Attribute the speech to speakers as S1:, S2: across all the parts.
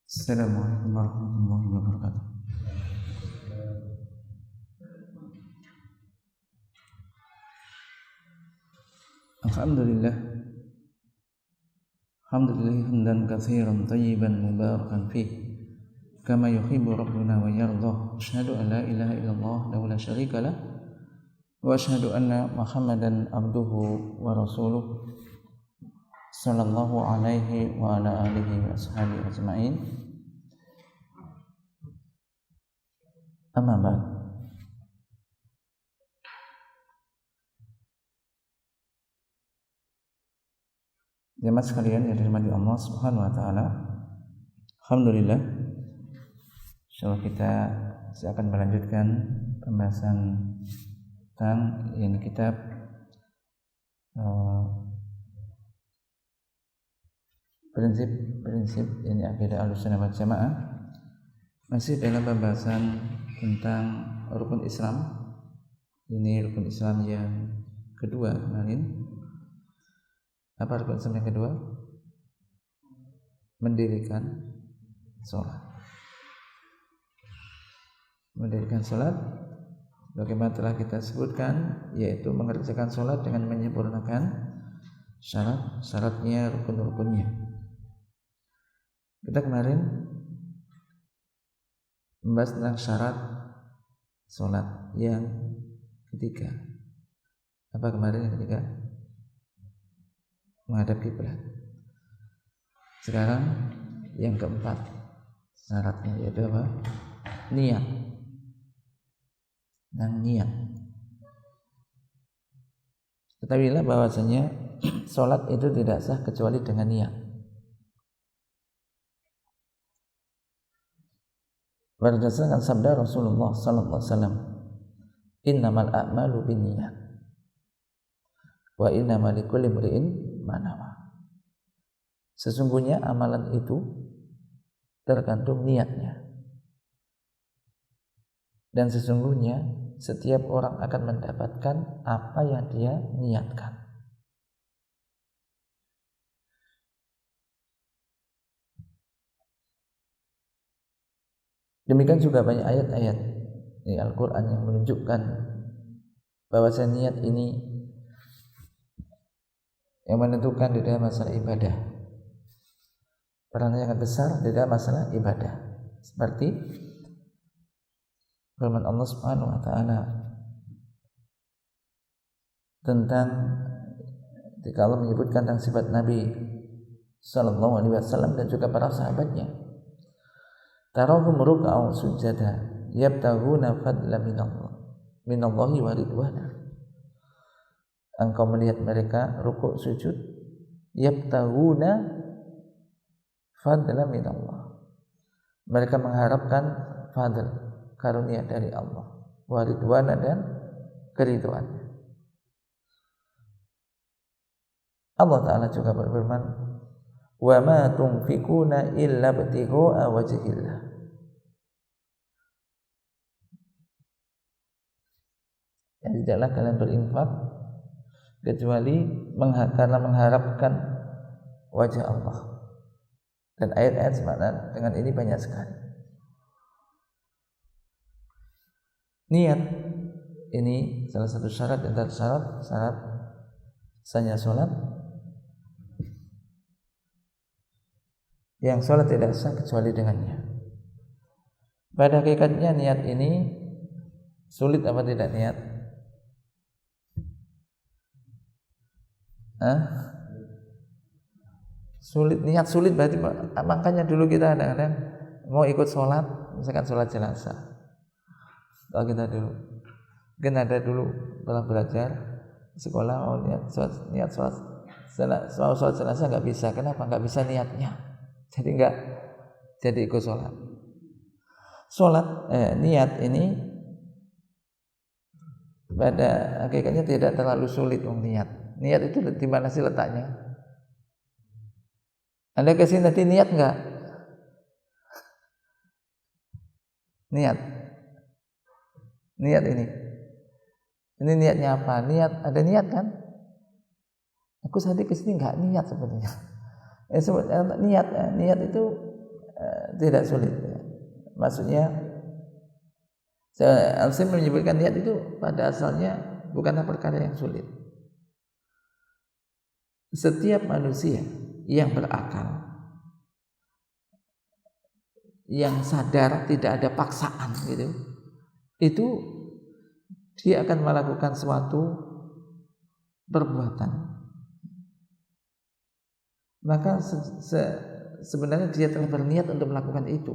S1: Assalamualaikum warahmatullahi wabarakatuh. Alhamdulillah hamdan katsiran tayyiban mubarakan fih kama yuhibbu rabbuna wa yardah. Asyhadu an la ilaha illallah wa la syarika lah wa asyhadu anna Muhammadan abduhu wa rasuluh sallallahu alaihi wa ala alihi wa ashabihi ajma'in. Amma ba'd. Jemaah sekalian yang dirahmati Allah Subhanahu wa taala. Alhamdulillah. Insyaallah kita akan melanjutkan pembahasan tentang kitab prinsip akidah Ahlussunnah wal Jamaah, masih dalam pembahasan tentang rukun Islam. Ini rukun Islam yang kedua kemarin. Apa rukun Islam yang kedua? Mendirikan sholat. Mendirikan sholat, bagaimana telah kita sebutkan, yaitu mengerjakan sholat dengan menyempurnakan syaratnya, rukun-rukunnya. Kita kemarin membahas tentang syarat sholat yang ketiga. Apa kemarin yang ketiga? Menghadap kiblat. Sekarang yang keempat syaratnya yaitu apa? Niat. Dan niat. Ketahuilah bahwasanya sholat itu tidak sah kecuali dengan niat. Berdasarkan sabda Rasulullah sallallahu alaihi wasallam, "Innamal a'malu binniyat wa innamal likulli imri'in ma nawa." Sesungguhnya amalan itu tergantung niatnya. Dan sesungguhnya setiap orang akan mendapatkan apa yang dia niatkan. Demikian juga banyak ayat-ayat di Al-Quran yang menunjukkan bahwa niat ini yang menentukan di dalam masalah ibadah. Perannya sangat besar di dalam masalah ibadah. Seperti firman Allah Subhanahu wa taala tentang ketika Allah menyebutkan tentang sifat Nabi sallallahu alaihi wasallam dan juga para sahabatnya. Tarahum ruk'an sujada yabtaghuna fadlan minallahi wa ridwana. Engkau melihat mereka rukuk sujud yabtaghuna fadlan minallah. Mereka mengharapkan fadl, karunia dari Allah, wa ridwana, dan keridhaannya. Allah Ta'ala juga berfirman, wa ma tunfikuna illa ibtigha'a wajhillah. Dan tidaklah kalian berinfak kecuali karena mengharapkan wajah Allah. Dan ayat-ayat semakna dengan ini banyak sekali. Niat ini salah satu syarat antara syarat sahnya sholat. Yang sholat tidak sah kecuali dengannya. Pada hakikatnya niat ini sulit apa tidak niat? Sulit, niat sulit berarti. Makanya dulu kita kadang-kadang mau ikut sholat, misalkan sholat jenazah. Kalau kita dulu, mungkin ada dulu pernah belajar sekolah, niat sholat jenazah nggak bisa. Kenapa? Nggak bisa niatnya. Jadi nggak jadi ikut sholat. Niat ini pada hakikatnya tidak terlalu sulit. Niat itu di mana sih letaknya? Anda kesini nanti niat nggak? Niat ini niatnya apa? Ada niat kan? Aku tadi kesini nggak niat sebenarnya. Niat itu tidak sulit. Maksudnya Al-Sim menyebutkan niat itu pada asalnya bukanlah perkara yang sulit. Setiap manusia yang berakal, yang sadar, tidak ada paksaan gitu, itu dia akan melakukan suatu perbuatan. Maka sebenarnya dia telah berniat untuk melakukan itu.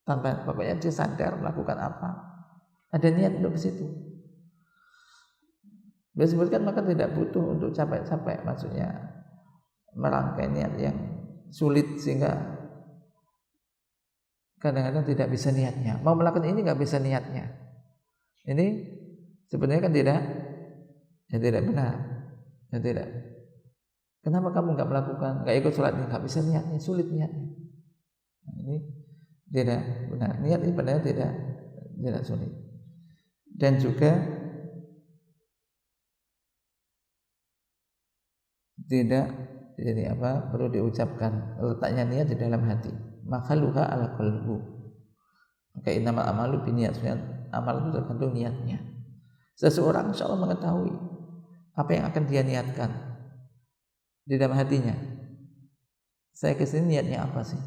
S1: Tanpa pokoknya dia sadar melakukan apa, ada niat untuk ke situ. Dia sebutkan maka tidak butuh untuk capek-capek, maksudnya merangkai niat yang sulit sehingga kadang-kadang tidak bisa niatnya. Mau melakukan ini nggak bisa niatnya. Ini sebenarnya kan tidak benar. Ya tidak. Kenapa kamu nggak melakukan, nggak ikut sholat ini? Nggak bisa niatnya, sulit niatnya. Nah, ini tidak benar. Niat ini benar tidak sulit. Dan juga tidak jadi perlu diucapkan, letaknya niat di dalam hati. Makhaluha ala qalbu. Maka innamal amalu binniyat. Amal itu tergantung niatnya. Seseorang insyaallah mengetahui apa yang akan dia niatkan di dalam hatinya. Saya kesini niatnya apa sih?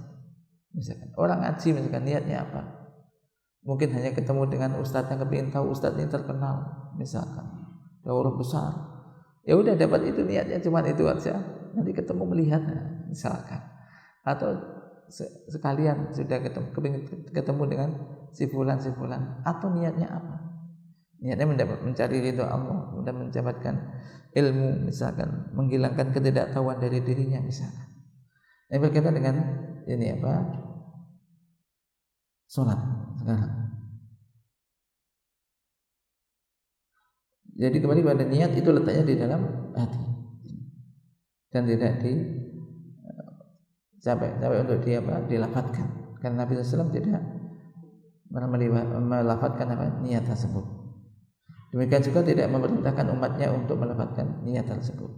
S1: Misalkan orang ngaji, misalkan niatnya apa? Mungkin hanya ketemu dengan ustadz yang kepingin tahu ustadz ini terkenal, misalkan daurah besar. Ya udah dapat itu niatnya, cuma itu aja. Nanti ketemu melihatnya, misalkan. Atau sekalian sudah ketemu dengan si fulan. Atau niatnya apa? Niatnya mencari ridho Allah, dan mendapatkan ilmu, misalkan menghilangkan ketidaktahuan dari dirinya, misalkan. Ini berkaitan dengan ini sholat sekarang. Jadi kembali pada niat itu letaknya di dalam hati dan tidak capek untuk dilafadzkan. Karena Nabi SAW tidak melafadzkan niat tersebut. Demikian juga tidak memerintahkan umatnya untuk melafadzkan niat tersebut.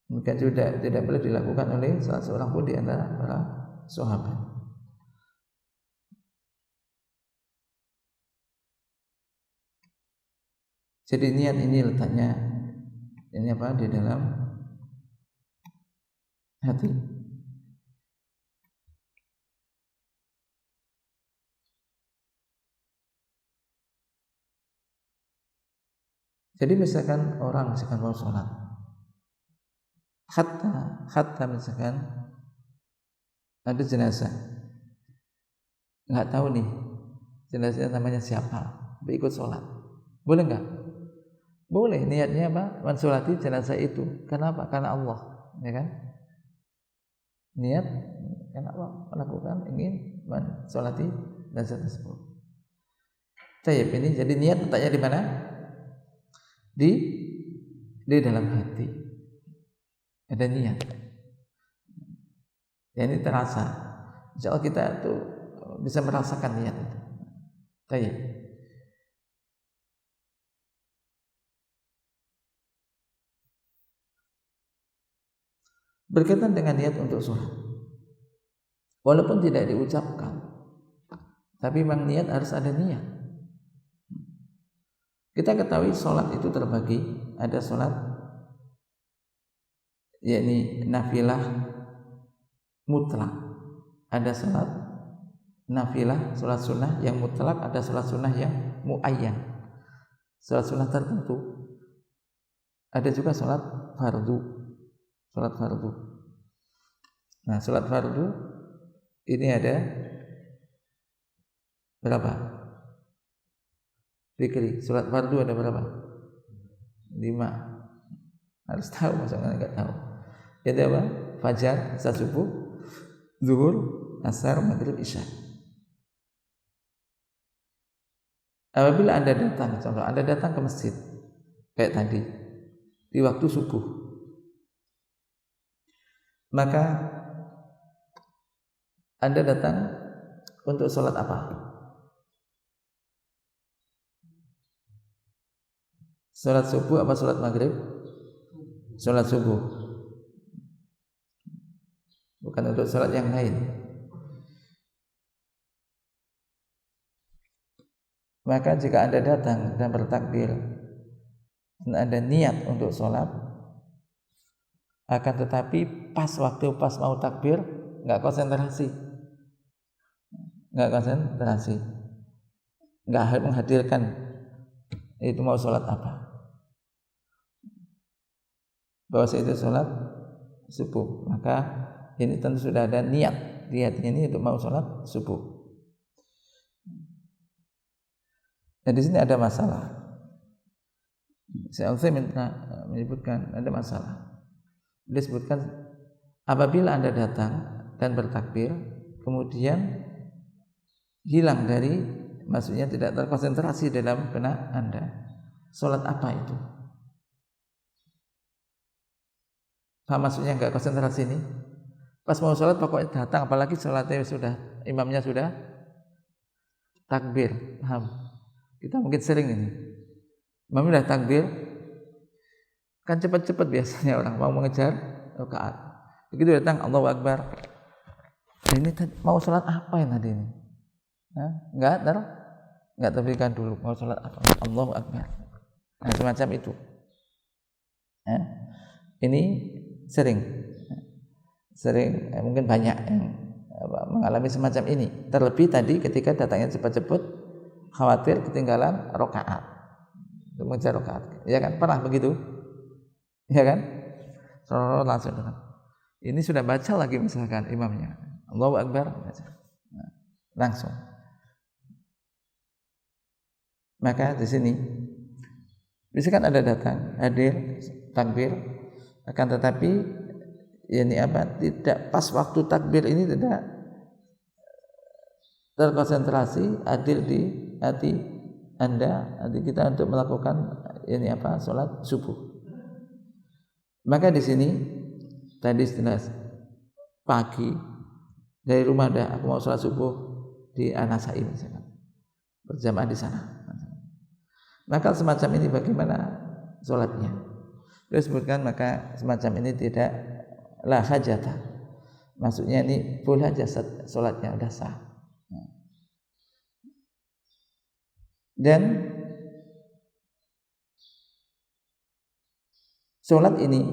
S1: Demikian juga tidak boleh dilakukan oleh salah seorang pun di antara para sahabat. Jadi niat ini letaknya di dalam hati. Jadi misalkan orang mau sholat, hatta misalkan ada jenazah, nggak tahu nih jenazahnya namanya siapa, ikut sholat, boleh nggak? Boleh. Niatnya mensolati jenazah itu. Kenapa? Karena Allah, ya kan? Niat karena Allah melakukan ingin mensolati jenazah tersebut. Tayyib, ini jadi niat letaknya di mana? Di dalam hati. Ada niat. Ya, ini terasa. Insya Allah kita tuh bisa merasakan niat itu. Tayyib. Berkaitan dengan niat untuk sholat, walaupun tidak diucapkan, tapi memang niat harus ada niat. Kita ketahui sholat itu terbagi, ada sholat yakni nafilah mutlak, ada sholat nafilah, sholat sunnah yang mutlak, ada sholat sunnah yang muayyan, sholat sunnah tertentu, ada juga sholat fardu. Sholat fardu. Nah, sholat fardu ini ada berapa? Fikri, sholat fardu ada berapa? 5. Harus tahu, masa nggak tahu. Itu apa? Fajar, asar subuh, zuhur, asar, maghrib, isya. Apabila Anda datang, contoh Anda datang ke masjid kayak tadi di waktu subuh, maka Anda datang untuk sholat apa? Sholat subuh apa sholat maghrib? Sholat subuh. bukan untuk sholat yang lain. Maka jika Anda datang dan bertakbir dan Anda niat untuk sholat, akan tetapi pas mau takbir nggak konsentrasi, nggak menghadirkan itu mau sholat apa, bahwa itu sholat subuh, maka ini tentu sudah ada niatnya ini untuk mau sholat subuh. Nah di sini ada masalah. Saya menyebutkan ada masalah. Dia sebutkan apabila Anda datang dan bertakbir, kemudian hilang dari, maksudnya tidak terkonsentrasi dalam benak Anda, sholat apa itu? Apa maksudnya nggak konsentrasi ini? Pas mau sholat pokoknya datang, apalagi sholatnya sudah, imamnya sudah takbir, paham? Kita mungkin sering ini, imam sudah takbir, kan cepat-cepat biasanya orang mau mengejar rakaat. Begitu datang Allahu Akbar, ini mau sholat apa yang tadi ini? Enggak terpikirkan dulu mau sholat apa, Allahu Akbar. Nah semacam itu. Ini sering mungkin banyak yang mengalami semacam ini. Terlebih tadi ketika datangnya cepat-cepat, khawatir ketinggalan rakaat, untuk mengejar rakaat, ya kan? Pernah begitu, ya kan? Langsung dengan ini sudah baca lagi misalkan imamnya Allahu Akbar, langsung. Maka di sini misalkan ada datang hadir takbir, akan tetapi ini tidak pas waktu takbir ini tidak terkonsentrasi hadir di hati Anda, hati kita untuk melakukan sholat subuh. Maka di sini tadi setelah pagi dari rumah aku mau sholat subuh di An-Nasa'i misalkan, berjamaah di sana. Maka semacam ini bagaimana sholatnya? Dia sebutkan maka semacam ini tidak la hajatah. Maksudnya ini boleh aja sholatnya udah sah. Dan sholat ini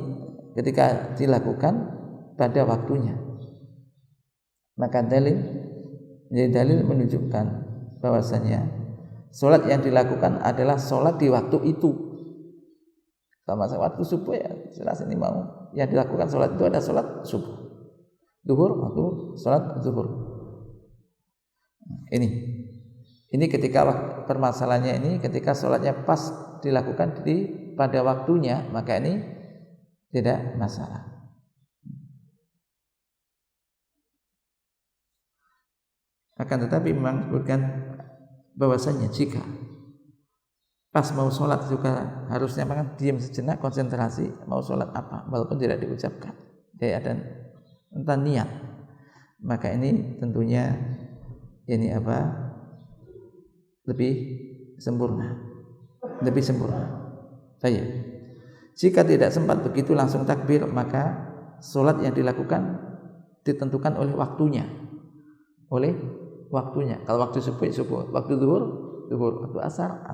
S1: ketika dilakukan pada waktunya, maka dalil menunjukkan bahwasanya sholat yang dilakukan adalah sholat di waktu itu. Sama waktu subuh ya jelas ini mau yang dilakukan sholat itu ada sholat subuh, zuhur, waktu sholat zuhur. Ini ketika permasalahannya ini ketika sholatnya pas dilakukan pada waktunya, maka ini tidak masalah. Akan tetapi memang disebutkan bahwasanya jika pas mau sholat juga harusnya memang diam sejenak, konsentrasi mau sholat apa, walaupun tidak diucapkan, tidak ada tentang niat, maka ini tentunya lebih sempurna. Baik. Jika tidak sempat begitu langsung takbir, maka sholat yang dilakukan ditentukan oleh waktunya. Kalau waktu subuh, waktu zuhur, waktu asar.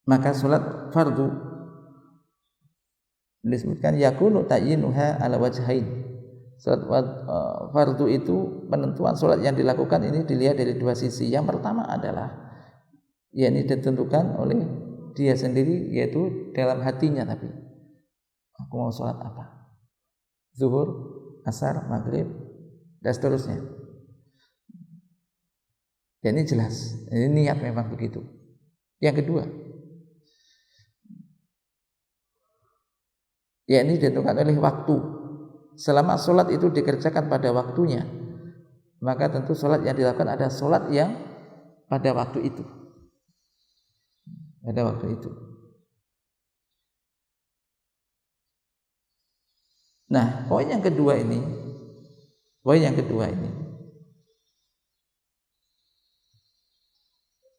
S1: Maka sholat fardu disebutkan yakunu ta'yinuha ala wajhain. Sholat fardu itu penentuan sholat yang dilakukan ini dilihat dari dua sisi. Yang pertama adalah ini ditentukan oleh dia sendiri, yaitu dalam hatinya, tapi aku mau sholat apa, zuhur, asar, maghrib, dan seterusnya. Dan ini jelas, ini niat memang begitu. Yang kedua, ini ditentukan oleh waktu. Selama sholat itu dikerjakan pada waktunya, maka tentu sholat yang dilakukan ada sholat yang pada waktu itu. Nah, poin yang kedua ini,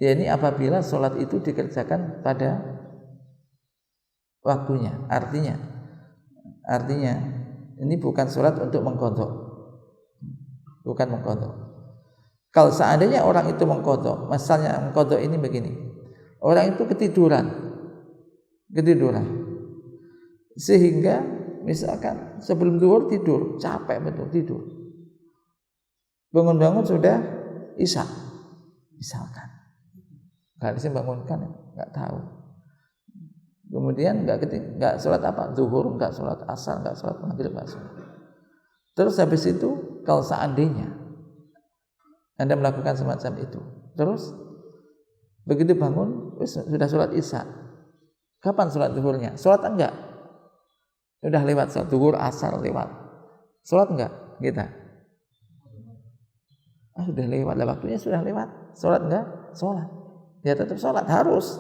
S1: ini apabila sholat itu dikerjakan pada waktunya, artinya Artinya ini bukan sholat untuk mengqadha. Bukan mengqadha. Kalau seandainya orang itu mengqadha, misalnya mengqadha ini begini. Orang itu ketiduran. Sehingga misalkan sebelum zuhur tidur, capek betul tidur. Bangun-bangun sudah isya. Misalkan. Enggak bisa bangunkan, enggak tahu. Kemudian enggak sholat apa? Zuhur, enggak sholat asar, enggak sholat maghrib, enggak sholat. Terus habis itu kalau seandainya Anda melakukan semacam itu, terus begitu bangun sudah sholat isya. Kapan sholat zuhurnya? Sholat enggak? Sudah lewat sholat zuhur, asar lewat. Sholat enggak kita? Sudah lewat, waktunya sudah lewat. Sholat enggak? Sholat. Ya tetap sholat, harus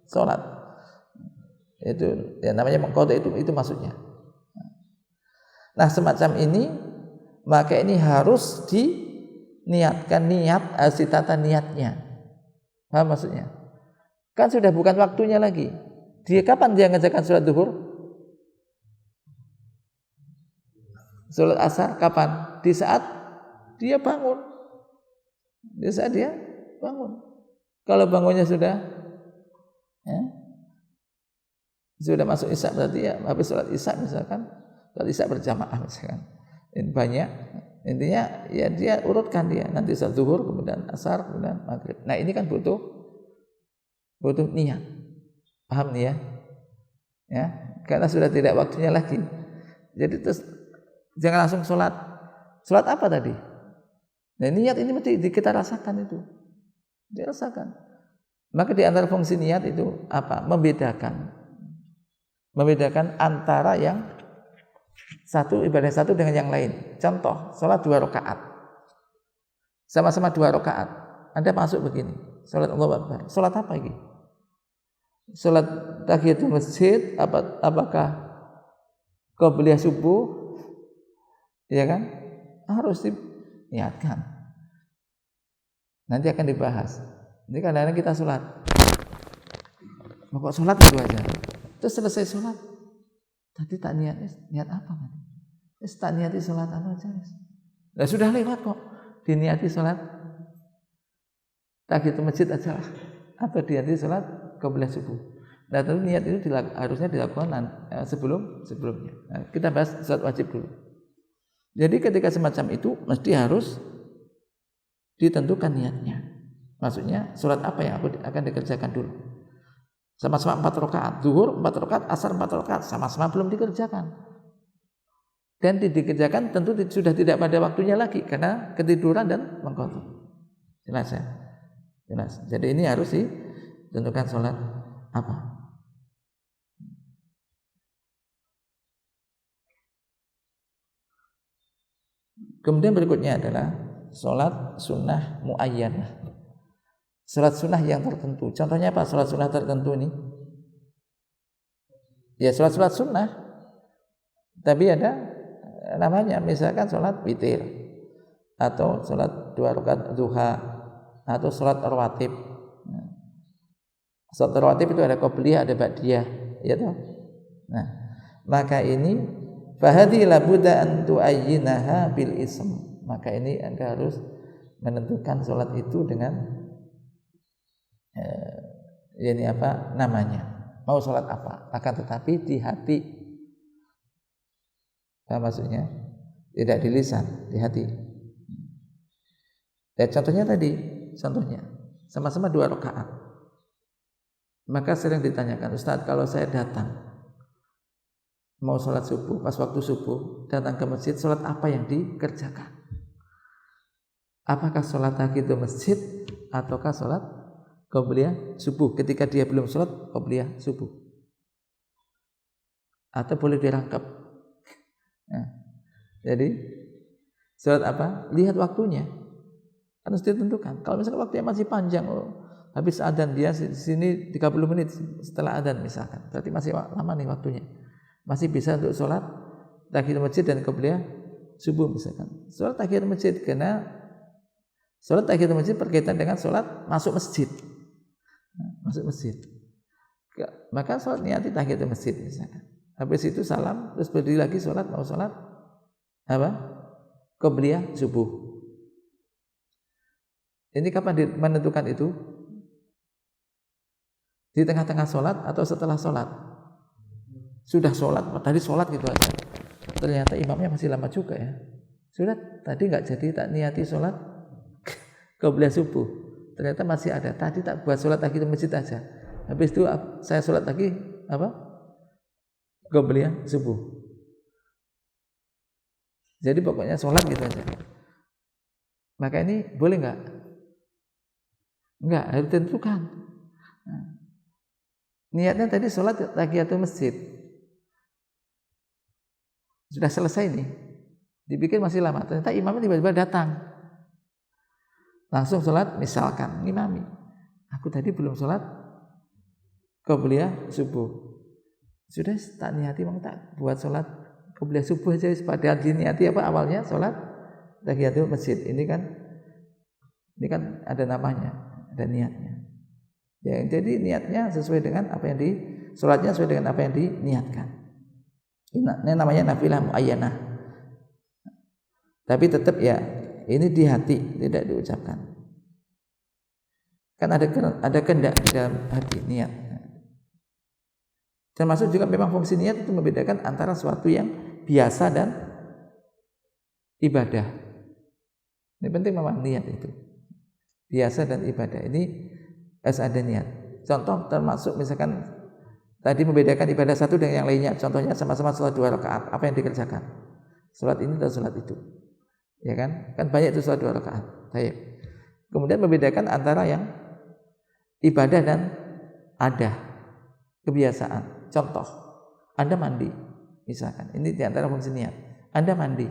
S1: sholat. Itu ya namanya mengqadha, itu maksudnya. Nah semacam ini maka ini harus diniatkan, harus ditata niatnya. Paham maksudnya? Kan sudah bukan waktunya lagi. Kapan dia ngerjakan sholat zuhur? Sholat asar kapan? Di saat dia bangun. Di saat dia bangun. Kalau bangunnya sudah masuk isya, berarti ya habis sholat isya misalkan, sholat isya berjamaah misalkan, ini banyak, intinya ya dia urutkan dia nanti sholat zuhur, kemudian asar, kemudian maghrib. Nah ini kan butuh niat, paham nih ya, karena sudah tidak waktunya lagi. Jadi terus jangan langsung sholat apa tadi? Nah niat ini mesti kita rasakan itu. Dirasakan. Maka di antara fungsi niat itu apa? Membedakan antara yang satu ibadah satu dengan yang lain. Contoh, sholat 2 rakaat. Sama-sama 2 rakaat. Anda masuk begini, sholat Allahu Akbar. Sholat apa ini? Sholat tahiyatul masjid, apakah qabliyah subuh? Ya kan? Harus diniatkan. Nanti akan dibahas. Ini kadang-kadang kita sholat. Kok sholat itu aja. Terus selesai sholat. Tadi tak niat apa? Terus tak niati sholat apa aja. Nah, sudah lewat kok. Diniati sholat tahiyatul masjid aja lah. Atau diniati sholat qabliyah subuh. Nah tentu niat itu harusnya dilakukan sebelumnya. Nah, kita bahas sholat wajib dulu. Jadi ketika semacam itu mesti harus ditentukan niatnya. Maksudnya sholat apa yang akan dikerjakan dulu. Sama-sama 4 rakaat, zuhur 4 rakaat, asar 4 rakaat, sama-sama belum dikerjakan. Dan dikerjakan tentu sudah tidak pada waktunya lagi karena ketiduran dan mengqadha. Jelas ya? Jelas. Jadi ini harus ditentukan sholat apa. Kemudian berikutnya adalah sholat sunnah muayyanah. Sholat sunnah yang tertentu. Contohnya apa sholat sunnah tertentu ini? Ya sholat sunnah. Tapi ada namanya, misalkan sholat witir, atau sholat 2 rakaat duha, atau sholat rawatib. Sholat rawatib itu ada qabliyah, ada ba'diyah, ya toh. Nah, maka ini fahadhi labudda an tu'ayyinaha bil ism. Maka ini Anda harus menentukan sholat itu dengan ini apa namanya, mau sholat apa, akan tetapi di hati. Apa maksudnya? Tidak di lisan, di hati. Ya contohnya sama-sama 2 rakaat. Maka sering ditanyakan, Ustaz, kalau saya datang mau sholat subuh, pas waktu subuh datang ke masjid, sholat apa yang dikerjakan? Apakah sholat tahiyatul masjid ataukah sholat qabliyah subuh? Ketika dia belum sholat qabliyah subuh, atau boleh dirangkap. Nah, jadi sholat apa? Lihat waktunya, harus ditentukan. Kalau misalkan waktunya masih panjang, habis adzan dia di sini 30 menit setelah adzan misalkan, berarti masih lama nih waktunya, masih bisa untuk sholat tahiyatul masjid dan qabliyah subuh misalkan. Sholat tahiyatul masjid, karena sholat tahiyatul masjid berkaitan dengan sholat masuk masjid. Masuk masjid. Maka sholat niati tahiyatul masjid misalkan. Habis itu salam, terus berdiri lagi sholat, mau sholat apa? Qobliyah subuh. Ini kapan menentukan itu? Di tengah-tengah sholat atau setelah sholat? Sudah sholat, tadi sholat gitu aja. Ternyata imamnya masih lama juga ya. Sudah tadi nggak jadi tak niati sholat qobliyah subuh. Ternyata masih ada. Tadi tak buat sholat lagi di masjid aja. Habis itu saya sholat lagi apa? Qobliyah subuh. Jadi pokoknya sholat gitu aja. Maka ini boleh nggak? Nggak, harus ditentukan. Nah, niatnya tadi sholat tahiyatul masjid. Sudah selesai nih, dipikir masih lama, ternyata imamnya tiba-tiba datang, langsung sholat, misalkan ngimami, aku tadi belum sholat qobliyah subuh, sudah tak niati, mau tak buat sholat qobliyah subuh aja, padahal diniati apa awalnya sholat tahiyatul masjid, ini kan ada namanya, ada niatnya, ya, jadi niatnya sesuai dengan apa yang sholatnya sesuai dengan apa yang diniatkan. Ini namanya nafilah muayyanah. Tapi tetap ya ini di hati, tidak diucapkan. Kan ada kehendak di dalam hati, niat. Termasuk juga memang fungsi niat itu membedakan antara sesuatu yang biasa dan ibadah. Ini penting memang niat itu. Biasa dan ibadah ini harus ada niat. Contoh termasuk misalkan tadi membedakan ibadah satu dengan yang lainnya. Contohnya sama-sama sholat 2 rakaat. Apa yang dikerjakan? Sholat ini atau sholat itu? Ya kan? Kan banyak itu sholat 2 rakaat. Baik. Kemudian membedakan antara yang ibadah dan ada kebiasaan. Contoh, Anda mandi. Misalkan, ini di antara fungsi niat. Anda mandi.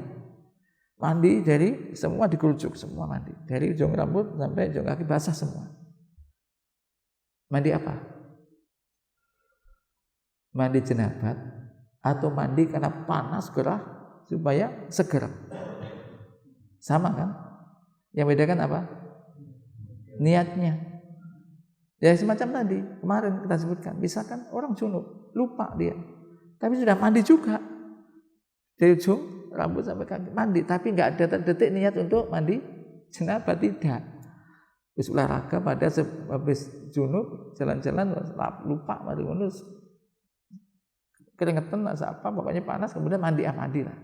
S1: Mandi dari semua dikerucuk, semua mandi. Dari ujung rambut sampai ujung kaki basah semua. Mandi apa? Mandi jenabat atau mandi karena panas gerah supaya seger. Sama kan? Yang bedakan apa? Niatnya. Ya semacam tadi kemarin kita sebutkan, misalkan orang junub lupa dia, tapi sudah mandi juga dari ujung rambut sampai kaki mandi, tapi nggak ada detik niat untuk mandi jenabat, tidak. Terus olahraga pada habis junub jalan-jalan lupa mandi bonus. Keringetan apa pokoknya panas, kemudian mandi lah.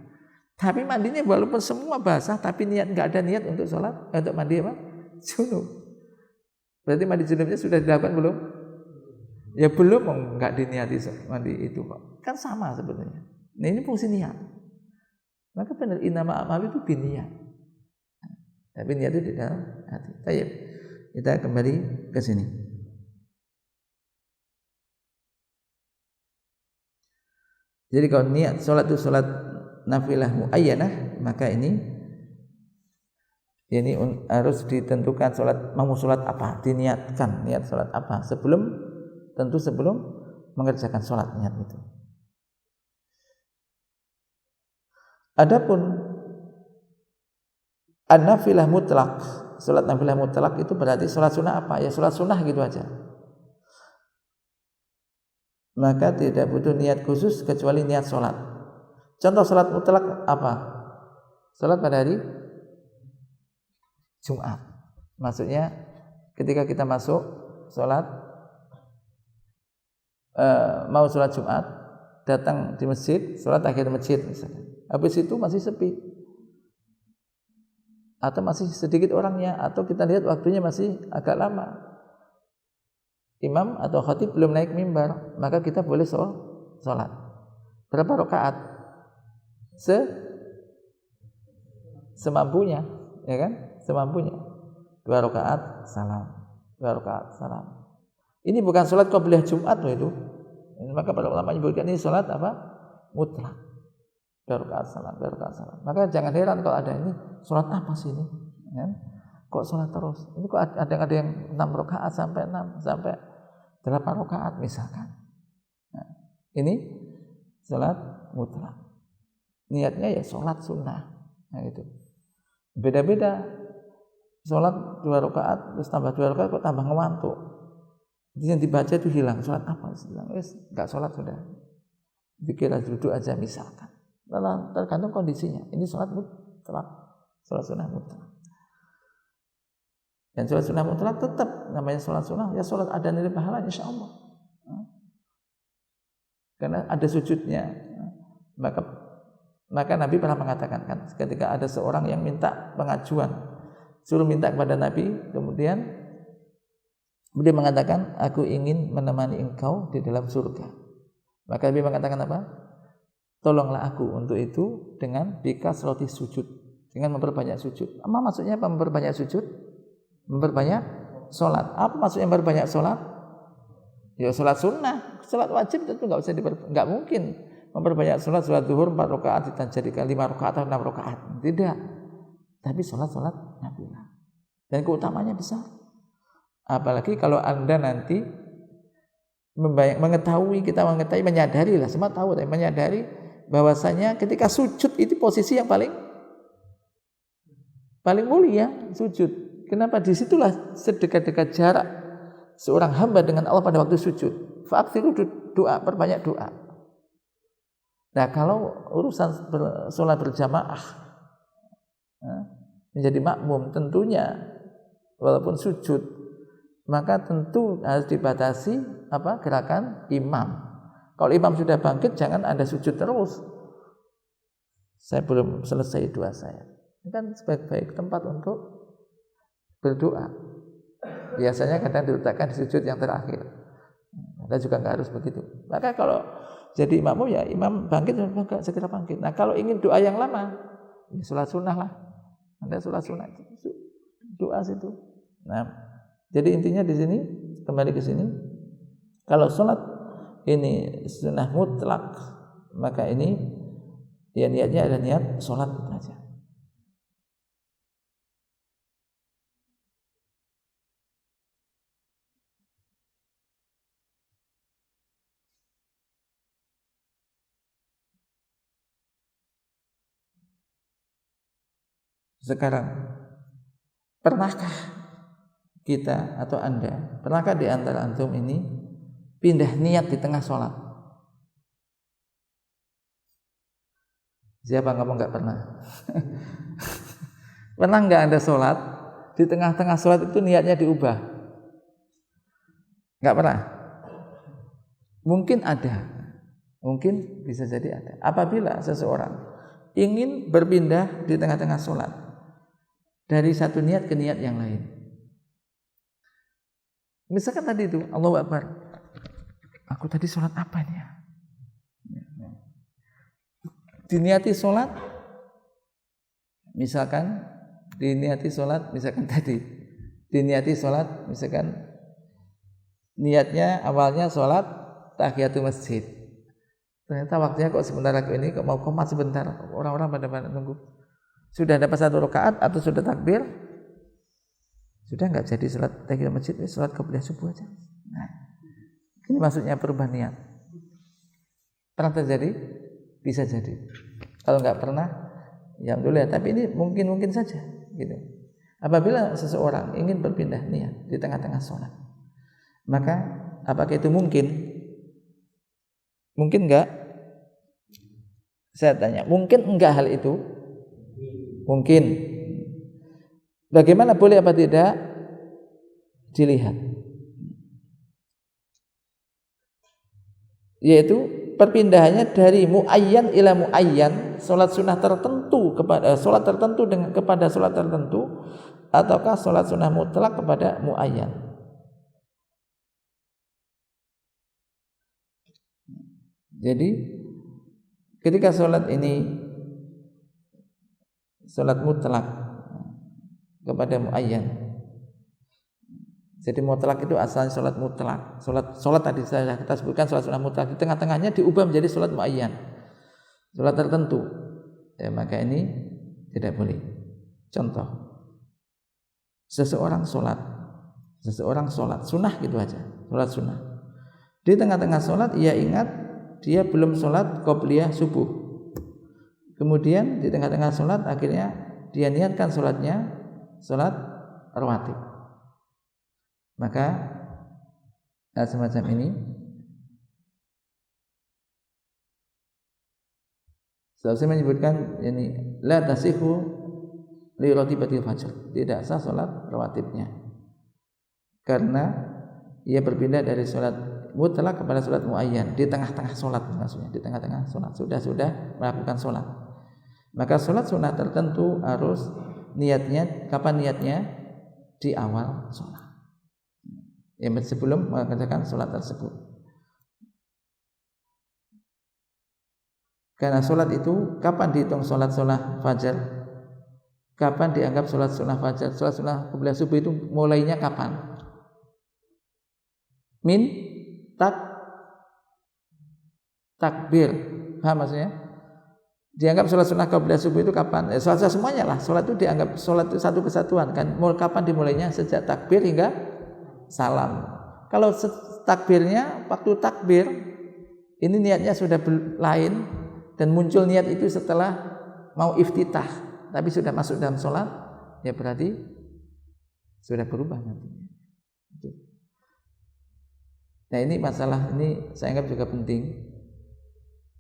S1: Tapi mandinya walaupun semua basah, tapi nggak ada niat untuk sholat, untuk mandi apa? Junub. Berarti mandi junubnya sudah dilakukan belum? Ya belum, nggak diniati mandi itu kok. Kan sama sebenarnya. Nah ini fungsi niat. Maka benar innama a'malu itu biniat. Tapi niat itu di dalam hati. Baik, kita kembali ke sini. Jadi kalau niat sholat itu sholat nafilah muayyanah, maka ini harus ditentukan mau sholat apa, diniatkan niat sholat apa sebelum mengerjakan sholat niat itu. Adapun an-nafilah mutlak, sholat nafilah mutlak itu berarti sholat sunnah apa? Ya sholat sunnah gitu aja. Maka tidak butuh niat khusus kecuali niat sholat. Contoh sholat mutlak apa? Sholat pada hari Jumat. Maksudnya ketika kita masuk sholat, mau sholat Jumat, datang di masjid, sholat akhir masjid misalnya. Habis itu masih sepi, atau masih sedikit orangnya, atau kita lihat waktunya masih agak lama, imam atau khatib belum naik mimbar, maka kita boleh sholat. Berapa rakaat? Semampunya, ya kan? Semampunya. 2 rakaat salam, 2 rakaat salam. Ini bukan sholat qobliyah Jumat loh itu. Maka para ulama menyebutkan ini sholat apa? Mutlak. 2 rakaat salam, 2 rakaat salam. Maka jangan heran kalau ada ini sholat apa sih ini? Ya? Kok sholat terus? Ini kok ada yang 6 rakaat sampai 8 rakaat misalkan. Nah, ini sholat mutlak. Niatnya ya sholat sunnah. Nah itu. Beda-beda. Sholat 2 rakaat terus tambah 2 rakaat kok tambah ngantuk. Jadi yang dibaca itu hilang. Sholat apa? Hilang. Enggak sholat sudah. zikir duduk aja misalkan. Tergantung kondisinya. Ini sholat mutlak, sholat sunnah mutlak. Dan sholat sunnah mutlak tetap namanya sholat sunnah, ya sholat ada nilai pahala insya Allah. Karena ada sujudnya. Maka Nabi pernah mengatakan kan, ketika ada seorang yang minta pengajuan, suruh minta kepada Nabi, kemudian dia mengatakan, aku ingin menemani engkau di dalam surga. Maka Nabi mengatakan apa? Tolonglah aku untuk itu dengan bikasrati sujud, dengan memperbanyak sujud. Apa maksudnya apa memperbanyak sujud? Memperbanyak sholat. Apa maksudnya memperbanyak sholat? Ya sholat sunnah, sholat wajib tentu nggak mungkin memperbanyak sholat zuhur 4 rakaat dijadikan 5 rakaat atau 6 rakaat. Tidak. Tapi sholat nafilah. Dan keutamanya besar. Apalagi kalau Anda nanti menyadari lah, semua tahu, tapi menyadari bahwasanya ketika sujud itu posisi yang paling mulia, sujud. Kenapa? Disitulah sedekat-dekat jarak seorang hamba dengan Allah pada waktu sujud. Fa'aksiru doa, perbanyak doa. Nah, kalau urusan sholat berjamaah menjadi makmum, tentunya walaupun sujud, maka tentu harus dibatasi gerakan imam. Kalau imam sudah bangkit, jangan Anda sujud terus. Saya belum selesai doa saya. Ini kan sebaik-baik tempat untuk berdoa. Biasanya kadang diletakkan di sujud yang terakhir. Anda juga nggak harus begitu. Maka kalau jadi imam, ya imam bangkit, maka segera bangkit. Nah, kalau ingin doa yang lama, ya sholat sunnah lah. Anda sholat sunnah, doa situ. Nah, jadi intinya di sini, kembali ke sini, kalau sholat ini sunnah mutlak, maka ini ya niatnya ada niat sholat saja. Sekarang, pernahkah kita atau Anda, pernahkah di antara antum ini pindah niat di tengah sholat? Siapa ngomong nggak pernah? Pernah nggak Anda sholat di tengah-tengah sholat itu niatnya diubah? Nggak pernah. Mungkin ada, mungkin bisa jadi ada. Apabila seseorang ingin berpindah di tengah-tengah sholat dari satu niat ke niat yang lain. Misalkan tadi itu Allahu Akbar, aku tadi sholat apa nih ya? Diniati sholat, misalkan diniati sholat, misalkan tadi diniati sholat, misalkan niatnya awalnya sholat tahiyatul masjid. Ternyata waktunya kok sebentar lagi ini, kok mau komat sebentar, orang-orang pada nunggu. Sudah dapat 1 rakaat atau sudah takbir, sudah nggak jadi sholat tahiyatul masjid, sholat qobliyah subuh aja. Nah, ini maksudnya perubahan niat. Pernah terjadi? Bisa jadi. Kalau nggak pernah, ya alhamdulillah. Tapi ini mungkin saja, gitu. Apabila seseorang ingin berpindah niat di tengah-tengah sholat, maka apakah itu mungkin? Mungkin enggak? Saya tanya, mungkin enggak hal itu? Mungkin. Bagaimana, boleh apa tidak? Dilihat. Yaitu perpindahannya dari muayyan ila muayyan, sholat sunnah tertentu kepada sholat tertentu kepada sholat tertentu, ataukah sholat sunnah mutlak kepada muayyan. Jadi ketika sholat ini sholat mutlak kepada muayyan, jadi mutlak itu asalnya sholat mutlak. Sholat tadi kita sebutkan sholat sunnah mutlak, di tengah-tengahnya diubah menjadi sholat muayyan, sholat tertentu. Ya, maka ini tidak boleh. Contoh, seseorang sholat sunnah gitu aja, sholat sunnah. Di tengah-tengah sholat ia ingat dia belum sholat qobliyah subuh. Kemudian di tengah-tengah sholat akhirnya dia niatkan sholatnya sholat rawatib. Maka semacam ini Saya menyebutkan ini la tasihu li ratibatil fajr, tidak sah salat rawatibnya karena ia berpindah dari salat mutlak kepada salat muayyan, di tengah-tengah salat, maksudnya di tengah-tengah salat sudah melakukan salat. Maka salat sunah tertentu harus niatnya, kapan niatnya? Di awal salat, sebelum mengerjakan salat tersebut. Karena sholat itu kapan dihitung sholat sunnah fajar? Kapan dianggap sholat sunnah fajar? Sholat sunnah qiblah subuh itu mulainya kapan? Min takbir. Paham maksudnya? Dianggap sholat sunnah qiblah subuh itu kapan? Sholat semuanya lah. Sholat itu dianggap sholat itu satu kesatuan kan. Kapan dimulainya? Sejak takbir hingga salam. Kalau takbirnya waktu takbir ini niatnya sudah lain. Dan muncul niat itu setelah mau iftitah, tapi sudah masuk dalam sholat, ya berarti sudah berubah nantinya. Nah ini masalah ini saya anggap juga penting.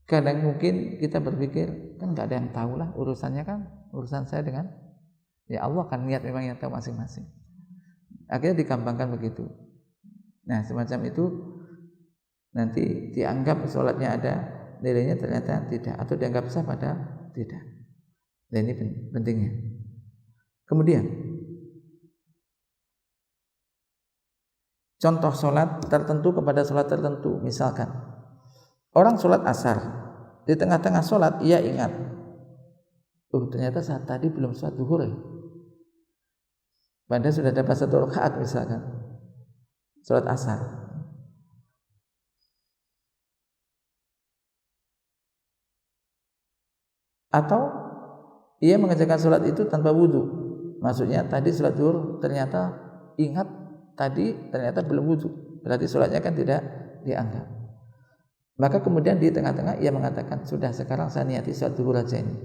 S1: Kadang mungkin kita berpikir kan nggak ada yang tahu lah urusannya kan, urusan saya dengan ya Allah kan, niat memang yang tahu masing-masing. Akhirnya digampangkan begitu. Nah semacam itu nanti dianggap sholatnya ada nilainya, ternyata tidak, atau dianggap sah padahal tidak. Dan ini pentingnya. Kemudian contoh sholat tertentu kepada sholat tertentu. Misalkan orang sholat asar, di tengah-tengah sholat ia ingat, ternyata saat tadi belum sholat zuhur ya, padahal sudah dapat 1 rakaat misalkan sholat asar. Atau ia mengerjakan sholat itu tanpa wudhu, maksudnya tadi sholat zuhur ternyata ingat tadi ternyata belum wudhu, berarti sholatnya kan tidak dianggap. Maka kemudian di tengah-tengah ia mengatakan, sudah sekarang saya niati sholat zuhur aja ini.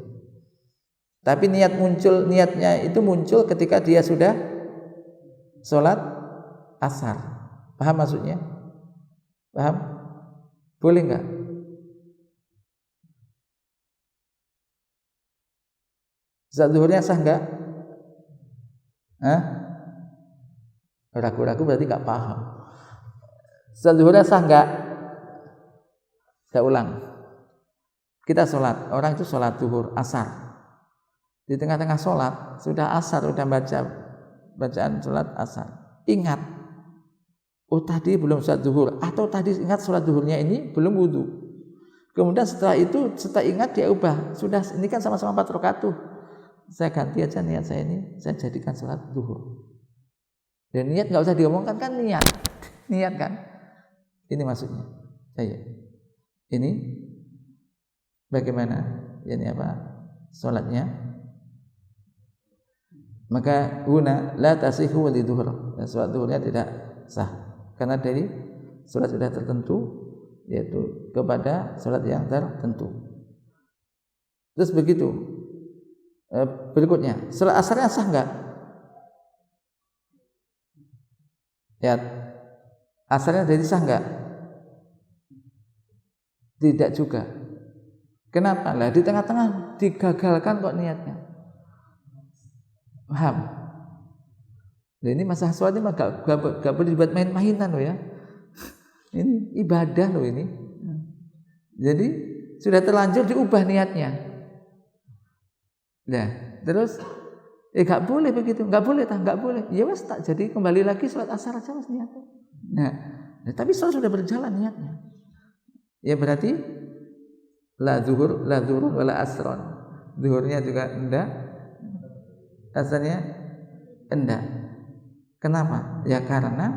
S1: Tapi niatnya itu muncul ketika dia sudah sholat asar. Paham maksudnya? Paham? Boleh enggak? Sholat zuhurnya sah enggak? Ragu-ragu berarti enggak paham. Sholat zuhurnya sah enggak? Saya ulang. Kita sholat, orang itu sholat zuhur asar. Di tengah-tengah sholat sudah asar, sudah bacaan sholat asar. Ingat, tadi belum sholat zuhur, atau tadi ingat sholat zuhurnya ini belum wudhu. Kemudian setelah itu, setelah ingat dia ubah. Sudah, ini kan sama-sama 4 rakaat tuh. Saya ganti aja niat saya ini, saya jadikan sholat zuhur. Dan niat nggak usah diomongkan kan, niat kan. Ini maksudnya. Ini bagaimana? Ini apa? Sholatnya. Maka guna la tasihu li zuhur. Sholat zuhurnya tidak sah karena dari sholat sudah tertentu, yaitu kepada sholat yang tertentu. Terus begitu. Berikutnya, sholat asarnya sah enggak? Ya, asarnya jadi sah enggak? Tidak juga. Kenapa? Lah di tengah-tengah digagalkan kok niatnya. Paham? Nah, ini masalah sholat ini gak boleh dibuat main-mainan loh ya. Ini ibadah loh ini. Jadi sudah terlanjur diubah niatnya. Nah, terus gak boleh begitu, gak boleh. Ya wes tak jadi kembali lagi sholat asar aja mas niatnya. Nah, tapi sholat sudah berjalan niatnya. Ya berarti la zuhur wala asron. Zuhurnya juga enggak, asarnya enggak. Kenapa? Ya karena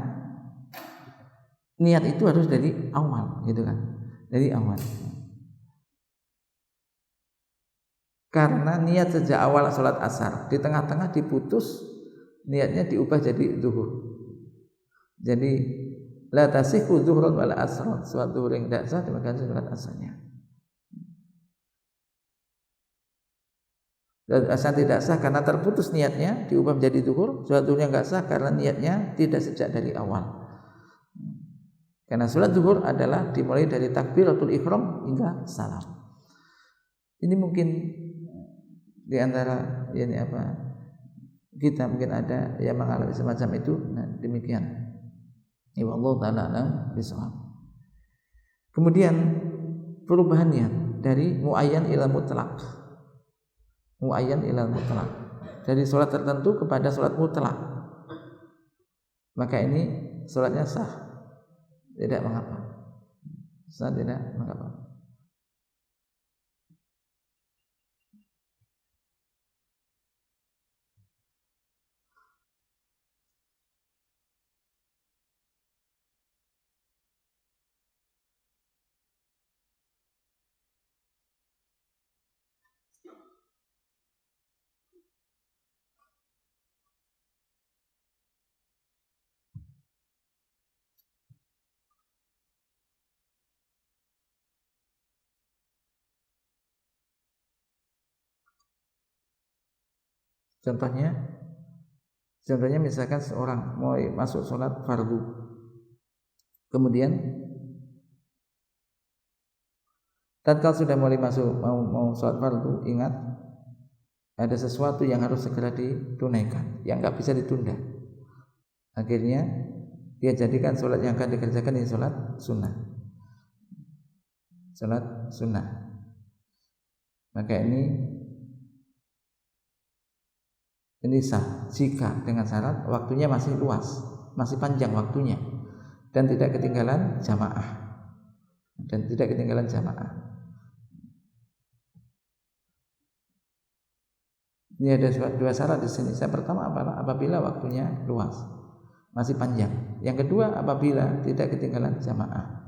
S1: niat itu harus dari awal, gitu kan? Dari awal. Karena niat sejak awal sholat asar, di tengah-tengah diputus, niatnya diubah jadi zuhur. Jadi la tasihhu zuhrun wala asrun, sholat zuhur yang tidak sah demikian sholat asarnya. Dan asar tidak sah karena terputus niatnya, diubah menjadi zuhur. Sholat zuhurnya enggak sah karena niatnya tidak sejak dari awal. Karena sholat zuhur adalah dimulai dari takbiratul ihram hingga salam. Ini mungkin di antara ini kita mungkin ada yang mengalami semacam itu. Nah, demikian. Ya Allah taala alam bisawab. Kemudian perubahannya dari muayyan ila mutlaq. Muayyan ila mutlaq. Dari salat tertentu kepada salat mutlak. Maka ini salatnya sah. Tidak mengapa. Sah tidak mengapa. Contohnya misalkan seorang mau masuk sholat fardu, kemudian tatkala sudah mulai mau sholat fardu, ingat ada sesuatu yang harus segera ditunaikan, yang nggak bisa ditunda. Akhirnya dia jadikan sholat yang akan dikerjakan ini sholat sunnah. Maka ini sah jika dengan syarat waktunya masih luas, masih panjang waktunya, dan tidak ketinggalan jamaah. Ini ada dua syarat di sini. Yang pertama adalah apabila waktunya luas, masih panjang. Yang kedua apabila tidak ketinggalan jamaah.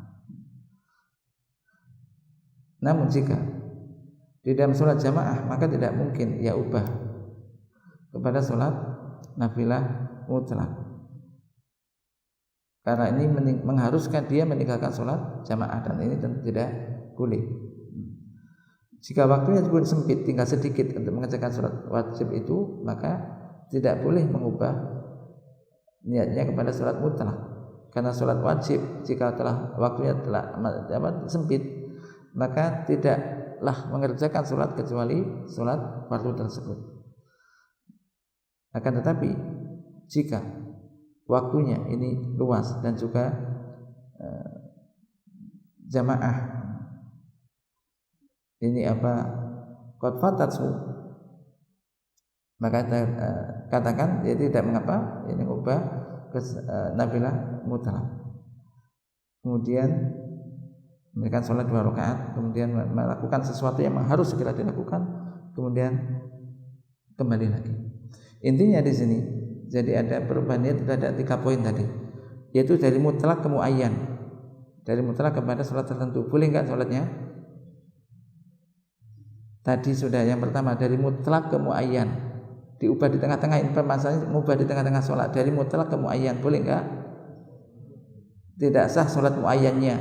S1: Namun jika di dalam sholat jamaah maka tidak mungkin ia ubah kepada sholat nafilah mutlak, karena ini mengharuskan dia meninggalkan sholat jamaah, dan ini tentu tidak boleh. Jika waktunya pun sempit, tinggal sedikit untuk mengerjakan sholat wajib itu, maka tidak boleh mengubah niatnya kepada sholat mutlak, karena sholat wajib jika waktunya telah sempit, maka tidaklah mengerjakan sholat kecuali sholat fardu tersebut. Akan tetapi jika waktunya ini luas dan juga jamaah ini qad fatatsu, maka katakan dia tidak mengapa ini ubah ke nafilah mutlak, kemudian memberikan sholat 2 rakaat, kemudian melakukan sesuatu yang harus segera dilakukan, kemudian kembali lagi. Intinya di sini jadi ada perubahan niat, ada 3 poin tadi, yaitu dari mutlak ke muayyan. Dari mutlak kepada sholat tertentu, boleh enggak sholatnya? Tadi sudah yang pertama dari mutlak ke muayyan, diubah di tengah-tengah. Informasinya mengubah di tengah-tengah sholat dari mutlak ke muayyan, boleh enggak? Tidak sah sholat muayyannya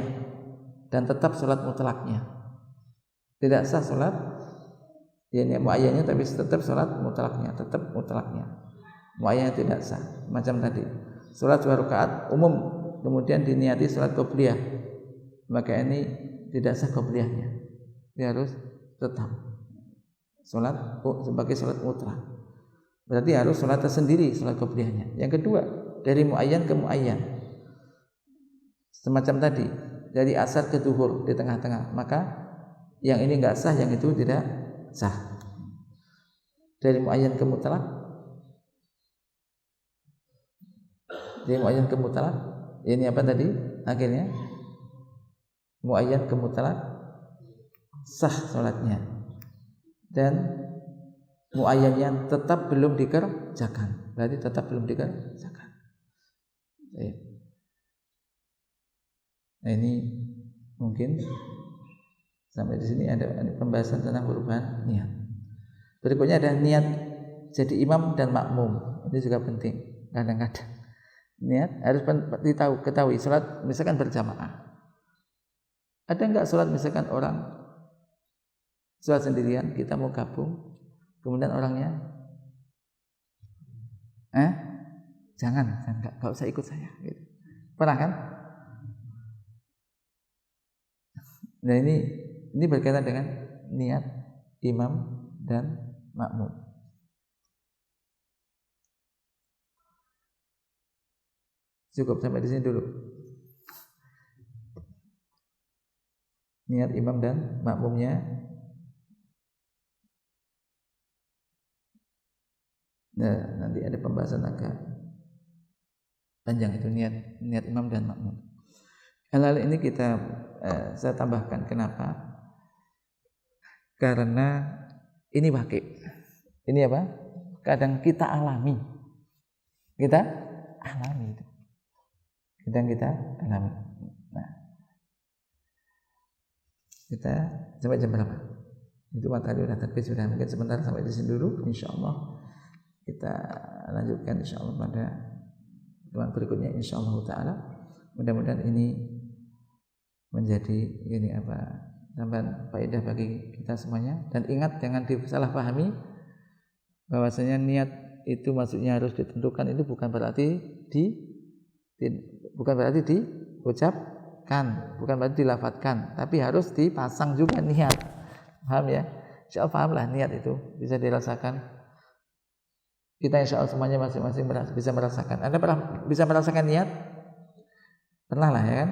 S1: dan tetap sholat mutlaknya. Tidak sah sholat ini muayyannya tapi tetap sholat mutlaknya, muayyannya tidak sah. Macam tadi sholat 2 rakaat umum kemudian diniati sholat qobliyah, maka ini tidak sah qobliyahnya, dia harus tetap sholat sebagai sholat mutlak, berarti harus sholat tersendiri sholat qobliyahnya. Yang kedua dari muayyan ke muayyan, semacam tadi dari asar ke zuhur di tengah-tengah, maka yang ini enggak sah, yang itu tidak sah. Dari muayyan ke mutlak, ini apa tadi? Akhirnya muayyan ke mutlak sah sholatnya, dan muayyannya tetap belum dikerjakan, berarti tetap belum dikerjakan. Nah, ini mungkin sampai di sini ada pembahasan tentang perubahan niat. Berikutnya ada niat jadi imam dan makmum. Ini juga penting. Kadang-kadang niat harus ketahui. Salat misalkan berjamaah. Ada enggak salat misalkan orang salat sendirian, kita mau gabung, kemudian orangnya jangan enggak usah ikut saya gitu. Pernah kan? Nah, ini berkaitan dengan niat imam dan makmum. Cukup sampai di sini dulu. Niat imam dan makmumnya. Nah, nanti ada pembahasan agak panjang itu niat imam dan makmum. Hal-hal ini saya tambahkan. Kenapa? Karena ini wakil. Ini apa? Kadang kita alami. Kita alami itu. Kadang kita alami. Nah, kita sampai jam berapa? Itu matahari sudah terbit, sudah mungkin sebentar sampai di sini dulu. Insyaallah kita lanjutkan insyaallah pada pertemuan berikutnya insyaallah taala. Mudah-mudahan ini menjadi tambahan faedah bagi kita semuanya. Dan ingat, jangan disalahpahami bahwasanya niat itu maksudnya harus ditentukan, itu bukan berarti diucapkan, bukan berarti dilafadzkan, tapi harus dipasang juga niat. Paham ya? Insyaallah pahamlah niat itu bisa dirasakan. Kita insyaallah semuanya masing-masing bisa merasakan. Anda pernah bisa merasakan niat? Pernah lah ya kan?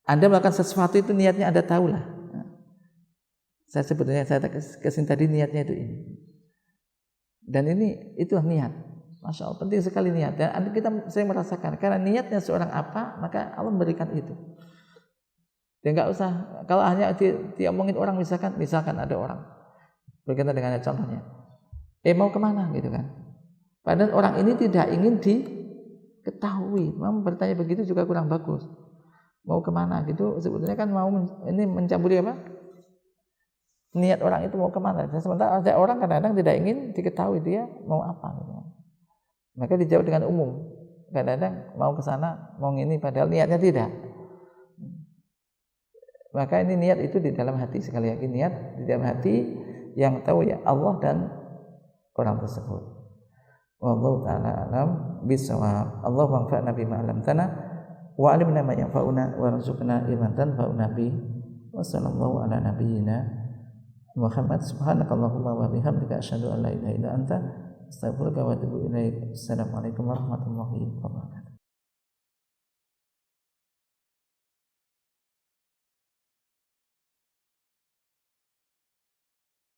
S1: Anda melakukan sesuatu itu niatnya Anda tahu lah. Saya kesin tadi niatnya itu ini. Dan itu niat. Masya Allah, penting sekali niat. Dan saya merasakan, karena niatnya seorang apa, maka Allah memberikan itu. Dan nggak usah, kalau hanya diomongin orang, misalkan ada orang berkaitan dengan contohnya, mau kemana gitu kan? Padahal orang ini tidak ingin diketahui. Mau bertanya begitu juga kurang bagus. Mau kemana gitu, sebetulnya kan mau ini mencabuli apa? Niat orang itu mau kemana? Sementara ada orang kadang-kadang tidak ingin diketahui dia mau apa gitu. Maka dijawab dengan umum. Kadang-kadang mau ke sana, mau ini, padahal niatnya tidak. Maka ini niat itu di dalam hati, sekali lagi niat di dalam hati yang tahu ya Allah dan orang tersebut. Wallahu ta'ala alam bisawab. Allahumma anfa'na bima 'allamtana wa 'allimna ma yanfa'una warzuqna ilman tanfa'una bi. Wa sallallahu ala nabiyyina Muhammad. Subhanakallahumma wa bihamdika asyhadu an la ilaha illa anta astaghfiruka wa atubu ilaik. Assalamualaikum warahmatullahi wabarakatuh.